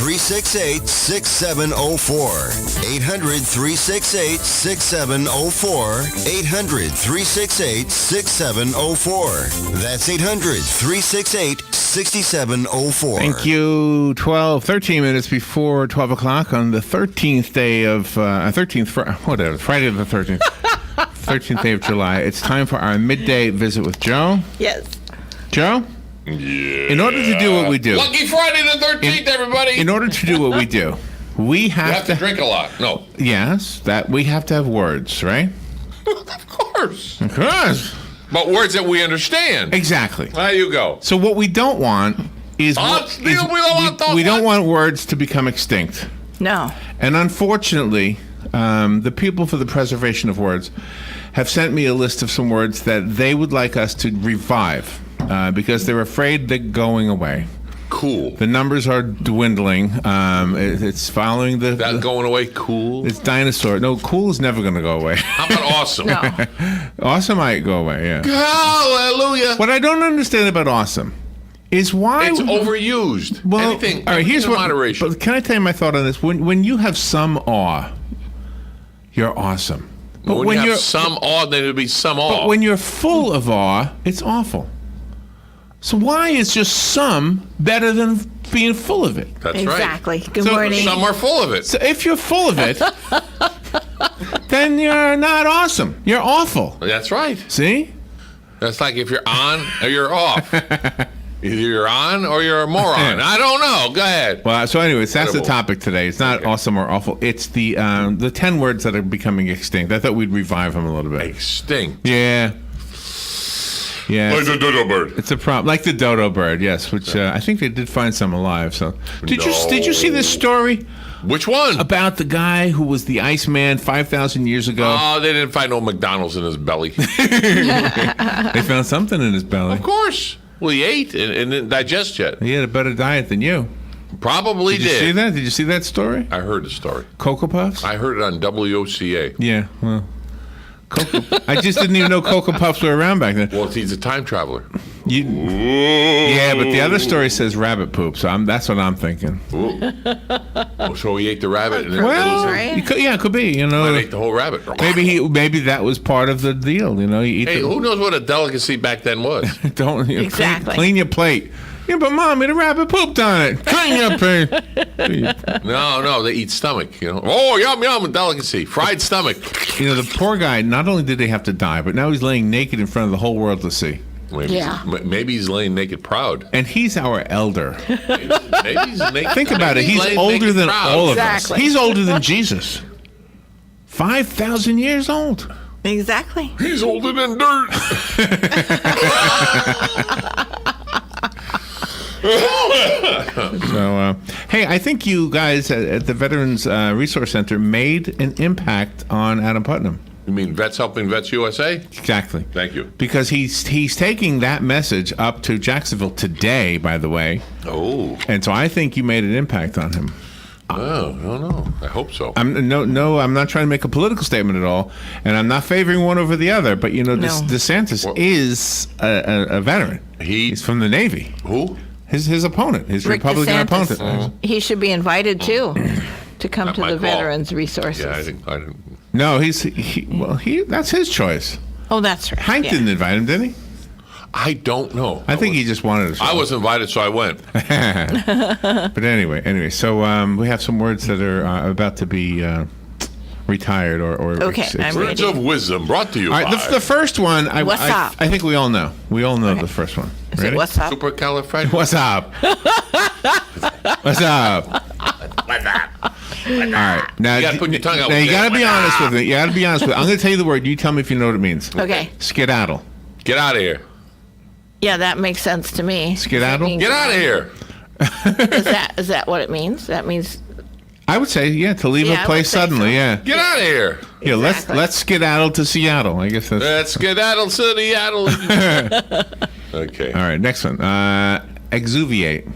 800-368-6704. 800-368-6704. 800-368-6704. That's 800-368-6704. Thank you. 13 minutes before 12 o'clock on the 13th day of, Friday the 13th. 13th day of July. It's time for our midday visit with Joe. Yes. Joe? Yeah. In order to do what we do. Lucky Friday the 13th, everybody. In order to do what we do, we have to drink a lot. No. Yes, that we have to have words, right? Of course. Of course. But words that we understand. Exactly. There you go. So what we don't want is we don't want words to become extinct. No. And unfortunately, the people for the preservation of words have sent me a list of some words that they would like us to revive because they're afraid they're going away. Cool. The numbers are dwindling. It's following the going away. Cool. It's dinosaur. No, cool is never going to go away. How about awesome? No. Awesome might go away. Yeah. Hallelujah. What I don't understand about awesome is why it's overused. Well, anything. All right. Here's in what. Moderation. But can I tell you my thought on this? When you have some awe, you're awesome. But when you have some awe, then it'll be some awe. But when you're full of awe, it's awful. So why is just some better than being full of it? That's exactly. right. Good morning. Some are full of it. So if you're full of it, then you're not awesome. You're awful. That's right. See? That's like if you're on or you're off. Either you're on or you're a moron. I don't know. Go ahead. Well, so anyways, that's the Incredible. topic today. It's not awesome or awful. It's the 10 words that are becoming extinct. I thought we'd revive them a little bit. Extinct. Yeah. Yeah. Like the dodo bird. It's a problem, like the dodo bird, yes. Which I think they did find some alive. So, did you see this story Which one? about the guy who was the Iceman 5,000 years ago? Oh, they didn't find no McDonald's in his belly. They found something in his belly. Of course. Well, he ate and didn't digest yet. He had a better diet than you. Probably Did you see that? Did you see that story? I heard the story. Cocoa Puffs? I heard it on WOCA. Yeah. Well, I just didn't even know Cocoa Puffs were around back then. Well, he's a time traveler. Yeah, but the other story says rabbit poop, so that's what I'm thinking. Oh, so he ate the rabbit and Well, right? it could be. You he know, ate the whole rabbit. maybe that was part of the deal. You know, you eat. Hey, who knows what a delicacy back then was? Don't Exactly. clean your plate. Yeah, but Mommy, the rabbit pooped on it. Clean your plate. No, they eat stomach. You know. Oh, yum, a delicacy. Fried stomach. You know, the poor guy. Not only did they have to die, but now he's laying naked in front of the whole world to see. Maybe he's laying naked proud. And he's our elder. Maybe he's naked. Think about it. Maybe He's laying older naked than proud. all of Exactly. us. He's older than Jesus. 5,000 years old. Exactly. He's older than dirt. So, hey, I think you guys at the Veterans Resource Center made an impact on Adam Putnam. You mean Vets Helping Vets USA? Exactly. Thank you. Because he's taking that message up to Jacksonville today, by the way. Oh. And so I think you made an impact on him. Oh, I don't know. I hope so. I'm not trying to make a political statement at all, and I'm not favoring one over the other. But you know, DeSantis is a veteran. He's from the Navy. Who? His opponent, his Rick Republican DeSantis. opponent. He should be invited too to come Not to my the call. Veterans Resources. Yeah, I didn't. No, that's his choice. Oh, that's right. Hank yeah. didn't invite him, did he? I don't know. I think he just wanted to. I was invited, so I went. But anyway, so we have some words that are about to be retired or Okay, I'm Words ready. of wisdom brought to you All right, by the first one, What's up? I think we all know. We all know the first one. Is it Ready? what's up? Supercalifragilistic. What's up? What's up? All right. Now You gotta put your tongue out Now with you it. got to be honest with me. You got to be honest with me. I'm going to tell you the word. You tell me if you know what it means. Okay. Skedaddle. Get out of here. Yeah, that makes sense to me. Skedaddle? Get out of here. Is that what it means? That means I would say, to leave Yeah, a I would place say suddenly, so. yeah. Get out of here. Yeah, Exactly. let's skedaddle to Seattle. I guess that's Let's skedaddle to the yaddle. Okay. all right. Next one, exuviate.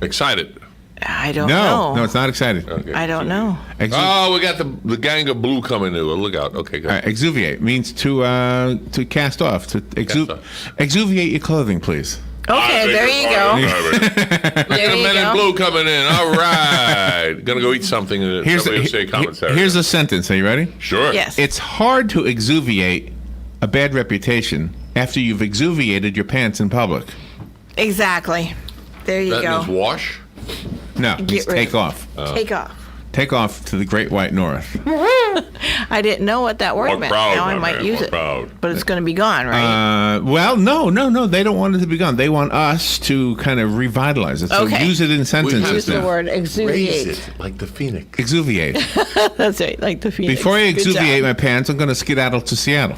Excited. I don't know. No, it's not excited. Okay. I don't know. Oh, we got the gang of blue coming in. Look out. Okay, good. All right, exuviate means to cast off. To Cast off. exuviate your clothing, please. Okay, there you go. Look at the men in blue coming in. All right. Gonna go eat something. Somebody will say commentary. Here's a sentence. Are you ready? Sure. Yes. It's hard to exuviate a bad reputation after you've exuviated your pants in public. Exactly. There you That go. means wash? No, Get it's rid take of- off. Take off. Take off to the Great White North. I didn't know what that word Walk meant. proud, Now I my might man, use walk it. proud. But it's going to be gone, right? Well, no. They don't want it to be gone. They want us to kind of revitalize it. So Okay. use it in sentences Use the now. word Raise exuviate. it like the phoenix. Exuviate. That's right, like the phoenix. Before I Good exuviate job. my pants, I'm going to skedaddle to Seattle.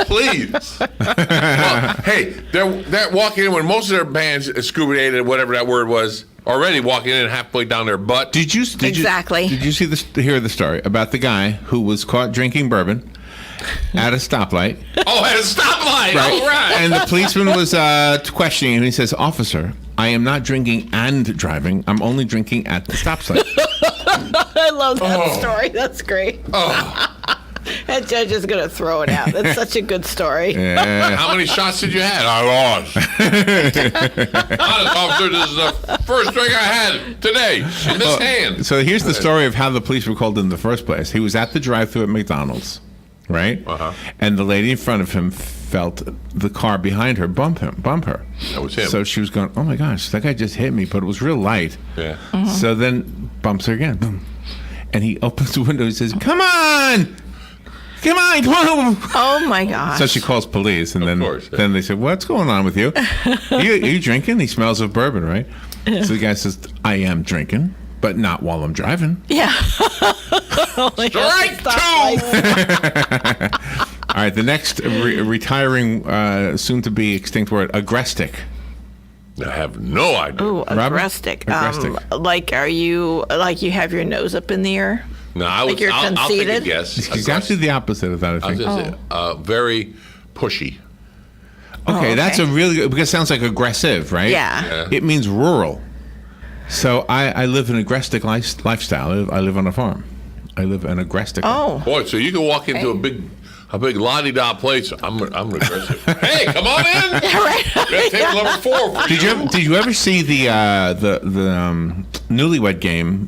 Please. Well, hey, they're walking in when most of their bands exuviated, whatever that word was, already walking in halfway down their butt. Did you Exactly. Did you see hear the story about the guy who was caught drinking bourbon at a stoplight? Oh, at a stoplight. All right. And the policeman was questioning him. He says, "Officer, I am not drinking and driving. I'm only drinking at the stop sign." I love that story. That's great. That judge is going to throw it out. That's such a good story. How many shots did you have? I lost. Honest, officer, this is the first drink I had today in this hand. So here's the story of how the police were called in the first place. He was at the drive-thru at McDonald's, right? And the lady in front of him felt the car behind her bump her. That was him. So she was going, "Oh my gosh, that guy just hit me," but it was real light. Yeah. So then bumps her again. Boom. And he opens the window. He says, "Come on! Come on! Come on!" Oh, my gosh. So she calls police, and then course, yeah. then they said, "What's going on with you? Are you drinking?" He smells of bourbon, right? So the guy says, "I am drinking, but not while I'm driving." Yeah. Strike two. All right, the next retiring, soon-to-be extinct word, agrestic. I have no idea. Ooh, Robert? agrestic. Agrestic. Like, are you, like you have your nose up in the air? No, I'll take a conceited? guess. It's actually the opposite of that, I I was think. gonna say, very pushy. Okay, that's okay. a really good, because it sounds like aggressive, right? Yeah. It means rural. So I live an agrestic lifestyle. I live on a farm. I live an agrestic. Oh. Boy, so you can walk into a big la-di-da place. I'm aggressive. Hey, come on in. Right. We have table number 4 for Did you ever see the Newlywed Game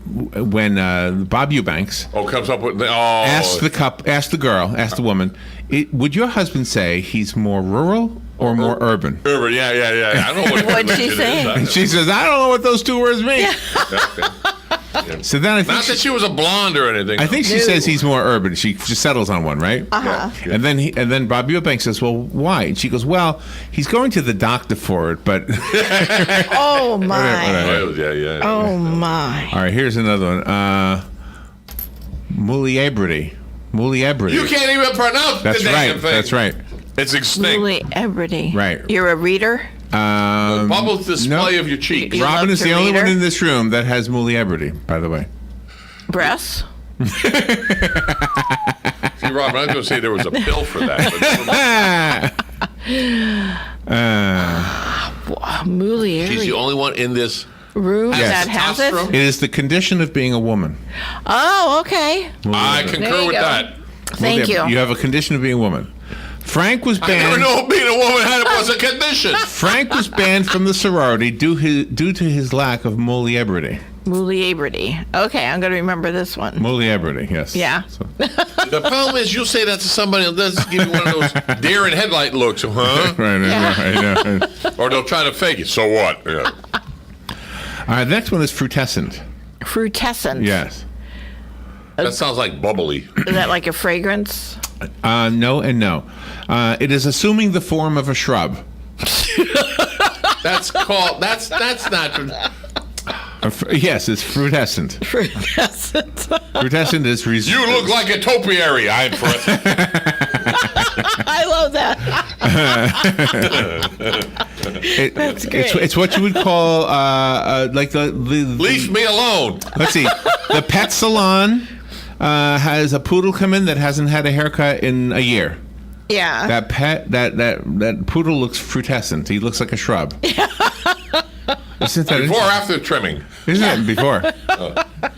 when Bob Eubanks Oh, comes up with asked the woman, would your husband say he's more rural or more urban? Urban, yeah. I don't know what What'd she religion say? is. And she says, "I don't know what those two words mean." So then I think Not that she was a blonde or anything. I think she says he's more urban. She just settles on one, right? Uh-huh. And then Bob Eubanks says, "Well, why?" And she goes, "Well, he's going to the doctor for it, but." Oh, my. Yeah. Oh, my. All right, here's another one. Muliebrity. You can't even pronounce That's the damn right. thing. That's right. It's extinct. Muliebrity. Right. You're a reader? Bubbles display no. of your cheeks. You Robin love is to the only read one her? in this room that has muliebrity, by the way. Breasts? See, Robin, I was going to say there was a pill for that. But Muliebrity. she's the only one in this. room Yes. that has it? Testosterone? It is the condition of being a woman. Oh, okay. I There concur you with go. that. Thank you. You have a condition of being a woman. Frank was I never banned. knew being a woman was a condition. Frank was banned from the sorority due to his lack of muliebrity. Muliebrity. Okay, I'm going to remember this one. Muliebrity, yes. Yeah. So, The problem is you'll say that to somebody who doesn't give you one of those deer in headlight looks, huh? right. Yeah. Or they'll try to fake it. So what? Yeah. All right, the next one is frutescent. Frutescent. Yes. That sounds like bubbly. Is that like a fragrance? No and no. It is assuming the form of a shrub. That's called. That's not. Yes, it's frutescent. Frutescent. Frutescent is You look like a topiary. I'm impressed. I love that. That's great. It's what you would call like the Leave me alone. Let's see. The pet salon has a poodle come in that hasn't had a haircut in a year. Yeah. That poodle looks frutescent. He looks like a shrub. Isn't that Before or after trimming? Isn't it before?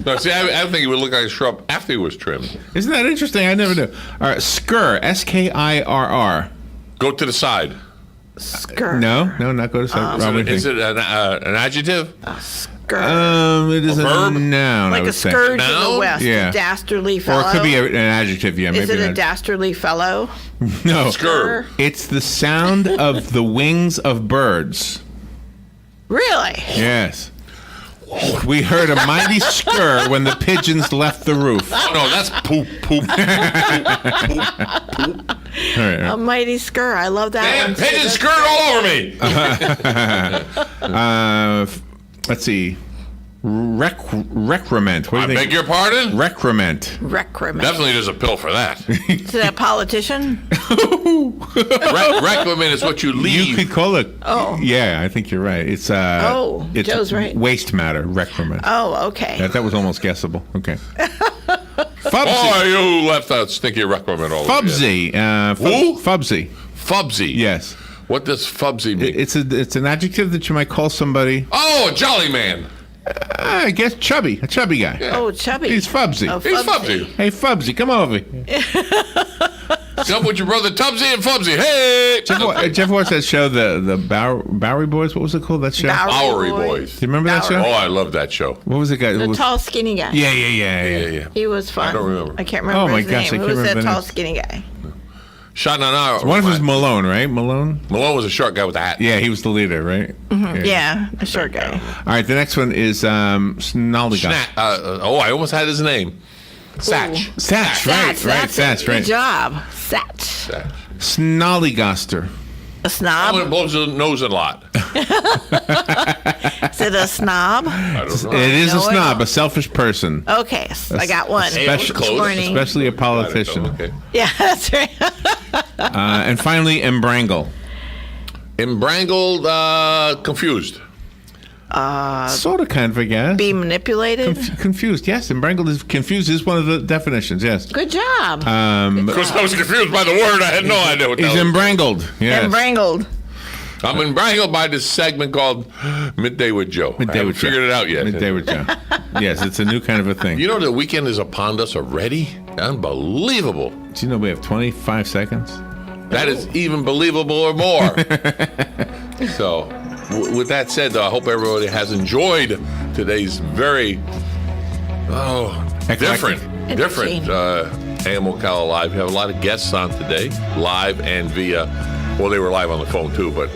No, see, I think he would look like a shrub after he was trimmed. Isn't that interesting? I never knew. All right, skir, Skirr. Go to the side. Skirt. No, not go to second. Is it an adjective? Skirt. It is a verb? noun. I Like would a say. scourge of Noun? the West. Yeah. A dastardly fellow. Or it could be an adjective. Yeah, Is maybe. it a dastardly fellow? No. Skr. It's the sound of the wings of birds. Really? Yes. We heard a mighty skir when the pigeons left the roof. Oh, no, that's poop, poop. All right. A mighty skir. I love that Damn, one. too. pigeon That's skirt all over me. Let's see. Recrement. What I do you beg think? your pardon? Recrement. Recrement. Definitely there's a pill for that. Is it a politician? Recrement is what you leave. You could call it. Oh. Yeah, I think you're right. It's it's Joe's right. Waste matter. Recrement. Oh, okay. That was almost guessable. Okay. Fubsy. Oh, you left out stinky recrement all over. Fubsy. Who? Fubsy. Fubsy. Yes. What does Fubsy mean? It's an adjective that you might call somebody. Oh, a jolly man. I guess chubby. A chubby guy. Yeah. Oh, chubby. He's Fubsy. Oh, He's Fubsy. Hey, Fubsy, come over here. Jump with your brother Tubsy and Fubsy. Hey! Did you ever watch that show, the Bowery Boys? What was it called, that show? Bowery Boys. Do you remember that Bowery. show? Oh, I love that show. What was it, guy? The tall, skinny guy. Yeah. Yeah. He was fun. I don't remember. I can't remember Oh, my his gosh, I name. can't Who was that remember the tall, name. skinny guy? Shot in an hour. One of them was Malone, right? Malone? Malone was a short guy with a hat. Yeah, he was the leader, right? Yeah, a short guy. All right, the next one is Snollygosh. I almost had his name. Satch. Satch, right, Satch, Good right. job. Satch. Satch. Snollygoster. A snob? Someone blows his nose a lot. Is it a snob? I don't know. It is a No, I snob, don't. a selfish person. Okay, I got one. Especially, close. Morning. especially a politician. Okay. Yeah, that's right. And finally, embrangle. Embrangled, confused. Sort of, kind of, I guess. Be manipulated. Confused, yes. Embrangled is confused is one of the definitions, yes. Good job. Of course, I was confused by the word. I had no idea what that He's was. embrangled, yes. Embrangled. I'm embrangled by this segment called Midday with Joe. I haven't figured it out yet. Midday with Joe. Yes, it's a new kind of a thing. You know the weekend is upon us already? Unbelievable. Do you know we have 25 seconds? That is even believable or more. So, with that said, I hope everybody has enjoyed today's very, different Animal Cala Live. We have a lot of guests on today, live and via, well, they were live on the phone too, but,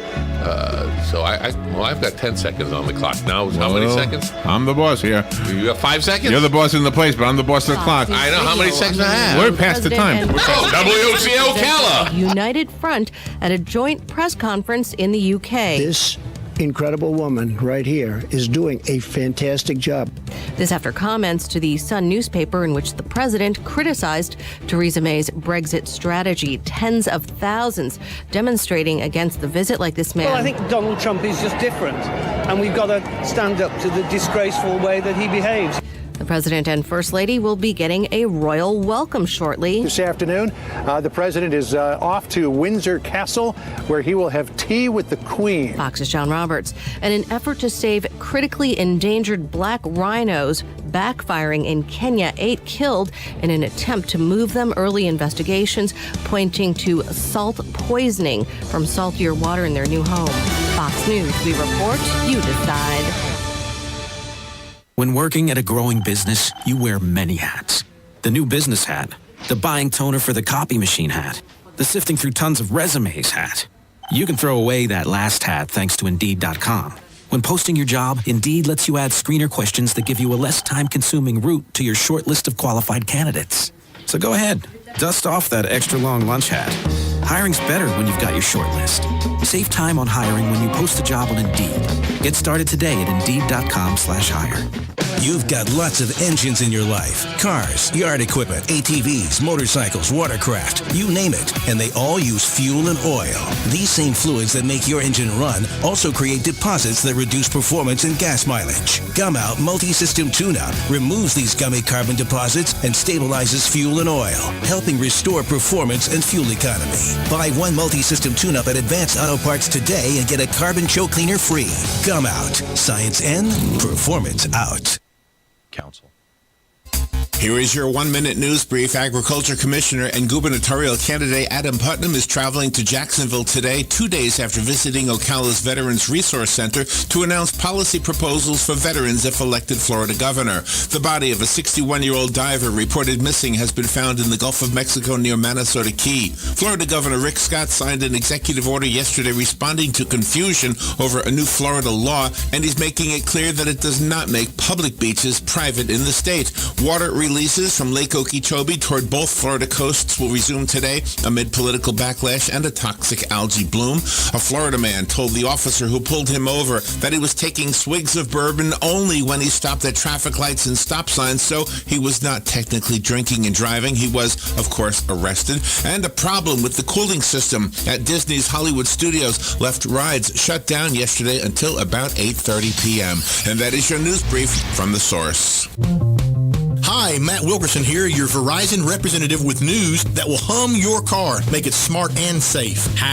so I've got 10 seconds on the clock now. How many seconds? I'm the boss here. You got 5 seconds? You're the boss in the place, but I'm the boss of the clock. I know how many seconds I have. We're past the time. WOCO Cala. United Front at a joint press conference in the UK. This incredible woman right here is doing a fantastic job. This after comments to the Sun newspaper in which the president criticized Theresa May's Brexit strategy. Tens of thousands demonstrating against the visit, like this man. Well, I think Donald Trump is just different, and we've got to stand up to the disgraceful way that he behaves. The president and first lady will be getting a royal welcome shortly. This afternoon, the president is off to Windsor Castle, where he will have tea with the Queen. Fox's John Roberts. And an effort to save critically endangered black rhinos backfiring in Kenya, 8 killed in an attempt to move them. Early investigations pointing to salt poisoning from saltier water in their new home. Fox News, we report, you decide. When working at a growing business, you wear many hats. The new business hat, the buying toner for the copy machine hat, the sifting through tons of resumes hat. You can throw away that last hat thanks to Indeed.com. When posting your job, Indeed lets you add screener questions that give you a less time-consuming route to your short list of qualified candidates. So go ahead, dust off that extra long lunch hat. Hiring's better when you've got your short list. Save time on hiring when you post a job on Indeed. Get started today at Indeed.com/hire. You've got lots of engines in your life. Cars, yard equipment, ATVs, motorcycles, watercraft, you name it. And they all use fuel and oil. These same fluids that make your engine run also create deposits that reduce performance and gas mileage. Gumout Multi-System Tune-Up removes these gummy carbon deposits and stabilizes fuel and oil, helping restore performance and fuel economy. Buy one Multi-System Tune-Up at Advanced Auto Parts today and get a carbon choke cleaner free. Gumout. Science in, performance out. Council. Here is your one-minute news brief. Agriculture Commissioner and gubernatorial candidate Adam Putnam is traveling to Jacksonville today, 2 days after visiting Ocala's Veterans Resource Center to announce policy proposals for veterans if elected Florida governor. The body of a 61-year-old diver reported missing has been found in the Gulf of Mexico near Manasota Key. Florida Governor Rick Scott signed an executive order yesterday responding to confusion over a new Florida law, and he's making it clear that it does not make public beaches private in the state. Water releases from Lake Okeechobee toward both Florida coasts will resume today amid political backlash and a toxic algae bloom. A Florida man told the officer who pulled him over that he was taking swigs of bourbon only when he stopped at traffic lights and stop signs, so he was not technically drinking and driving. He was, of course, arrested. And a problem with the cooling system at Disney's Hollywood Studios left rides shut down yesterday until about 8:30 p.m. And that is your news brief from The Source. Hi, Matt Wilkerson here, your Verizon representative with news that will hum your car, make it smart and safe. How?